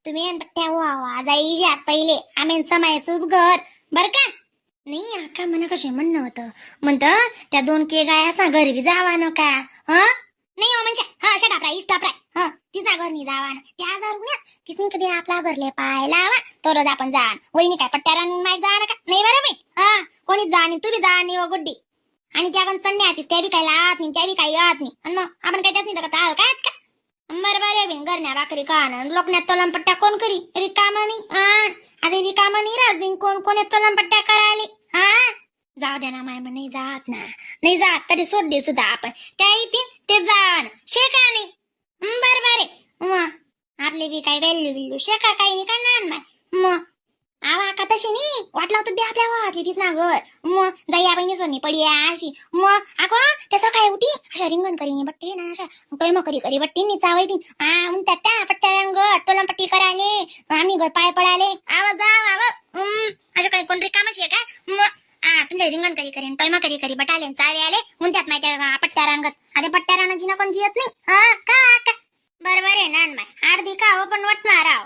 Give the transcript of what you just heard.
तुम्ही पट्ट्या वा जाई आत पहिले आम्ही समय सुद घर बर का. नाही आका म्हणा कसे म्हणणं होतं म्हणतं त्या 2 के गाय असा घरी बी जावा न का. नाही हो म्हणजे हा अशा डापरा इष्ट डापरा तिचा घर नाही जावा ना त्या घर तिथून कधी आपला घरले पाय लावा तरच आपण जाण वहिनी काय पट्ट्यारान माहीत जा का नाही बरं मी कोणीच जा तू बी जा नाही व गुड्डी आणि त्या पण चढणे आतीस त्या बी काही लात नाही त्या बी काही येत नाही आणि मग आपण काही त्याच नाही का काय का बरं बरं बिन घरण्या भाकरी खाणं लोकण्यात तोलम पट्ट्या कोण करी रिकामा नाही आता रिकामा नाही राहत बिन कोण कोण तोलम पट्ट्या करायला जाऊ द्या ना माय नाही जात ना नाही जात तरी सोडले सुद्धा आपण त्या येतील ते जाण शेका नाही बर बरे आपले बी काही वेल्लू बिल्लू शेका काही नाही करणार माय मग आवा का तशी नाही वाटलं होतं बी आपल्या वाटली तीच ना घर मग जाई आपण सोनी पडी अशी मग आको त्याचं काय उठी अशा रिंगण करी बट्टी ना अशा टोयम करी करी बट्टी नि चावायती म्हणतात त्या पट्ट्या रंग तोलम पट्टी करायले आम्ही घर पाय पडाले आवा जा अशा काही कोण रिकामशी आहे का मग तुमच्या रिंगण करी करी टोयमा करी करी बटाले चावे आले म्हणतात माहिती पट्ट्या रंगत आता पट्ट्या रानाची ना कोण जियत नाही का बरोबर आहे ना माय अर्धी का हो पण वट माराव